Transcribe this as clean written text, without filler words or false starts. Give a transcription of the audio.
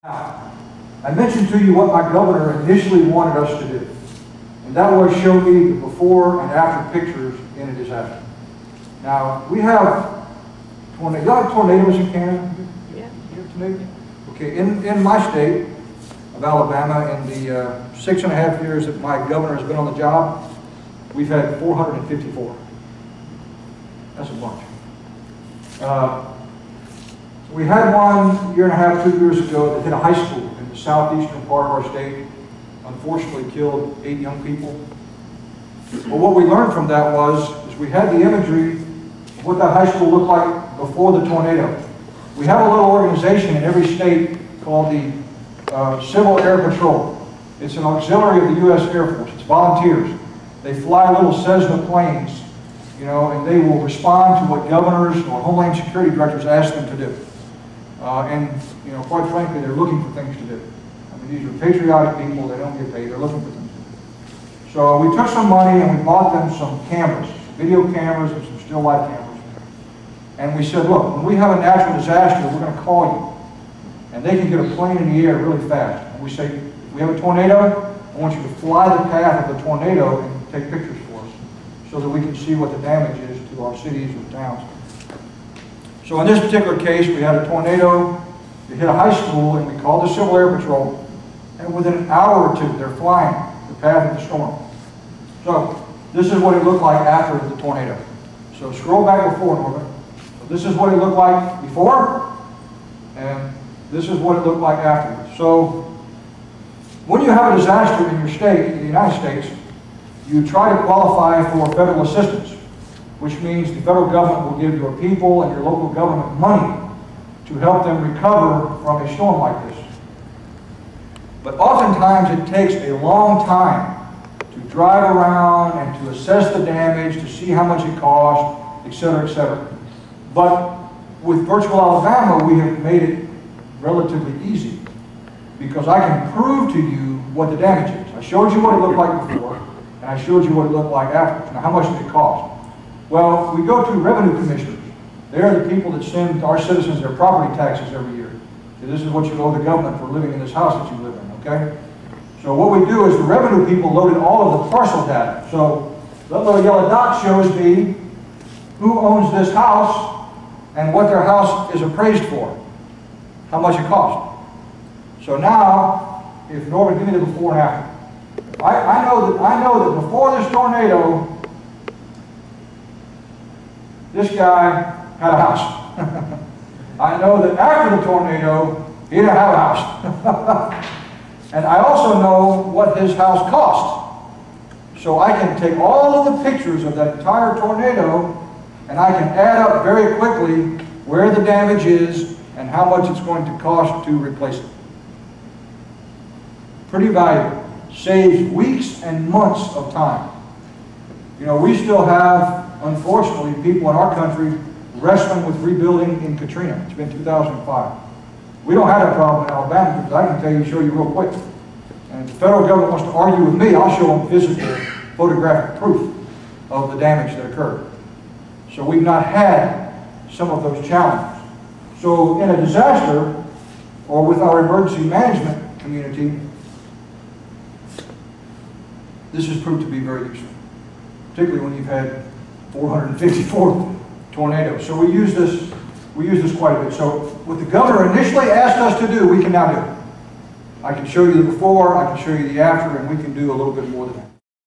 I mentioned to you what my governor initially wanted us to do, and that was show me the before and after pictures in a disaster. Now, we have tornadoes in Canada? Yeah. Okay, in my state of Alabama, in the 6.5 years that my governor has been on the job, we've had 454. That's a bunch. We had one 1.5 years, 2 years ago that hit a high school in the southeastern part of our state. Unfortunately killed 8 young people. But what we learned from that is we had the imagery of what that high school looked like before the tornado. We have a little organization in every state called the Civil Air Patrol. It's an auxiliary of the U.S. Air Force. It's volunteers. They fly little Cessna planes, you know, and they will respond to what governors or Homeland Security directors ask them to do. And, you know, quite frankly, they're looking for things to do. I mean, these are patriotic people. They don't get paid. They're looking for things to do. So we took some money and we bought them some cameras, video cameras and some still life cameras. And we said, look, when we have a natural disaster, we're going to call you. And they can get a plane in the air really fast. And we say, if we have a tornado, I want you to fly the path of the tornado and take pictures for us so that we can see what the damage is to our cities or towns. So in this particular case, we had a tornado. It hit a high school, and we called the Civil Air Patrol. And within an hour or two, they're flying the path of the storm. So this is what it looked like after the tornado. So scroll back before, Norman. So this is what it looked like before, and this is what it looked like afterwards. So when you have a disaster in your state, in the United States, you try to qualify for federal assistance, which means the federal government will give your people and your local government money to help them recover from a storm like this. But oftentimes it takes a long time to drive around and to assess the damage, to see how much it cost, etc., etc. But with Virtual Alabama, we have made it relatively easy because I can prove to you what the damage is. I showed you what it looked like before, and I showed you what it looked like afterwards. Now, how much did it cost? Well, we go to revenue commissioners. They're the people that send our citizens their property taxes every year. So this is what you owe the government for living in this house that you live in, okay? So what we do is the revenue people loaded all of the parcel data. So that little yellow dot shows me who owns this house and what their house is appraised for, how much it cost. So now, if Norman, give me the before and after. I know that before this tornado, this guy had a house. I know that after the tornado, he didn't have a house. And I also know what his house cost. So I can take all of the pictures of that entire tornado and I can add up very quickly where the damage is and how much it's going to cost to replace it. Pretty valuable. Saves weeks and months of time. You know, we still have, unfortunately, people in our country wrestling with rebuilding in Katrina. It's been 2005. We don't have that problem in Alabama because I can show you real quick. And if the federal government wants to argue with me, I'll show them physical, photographic proof of the damage that occurred. So we've not had some of those challenges. So in a disaster, or with our emergency management community, this has proved to be very useful, particularly when you've had 454 tornadoes. So we use this quite a bit. So what the governor initially asked us to do, we can now do. I can show you the before, I can show you the after, and we can do a little bit more than that.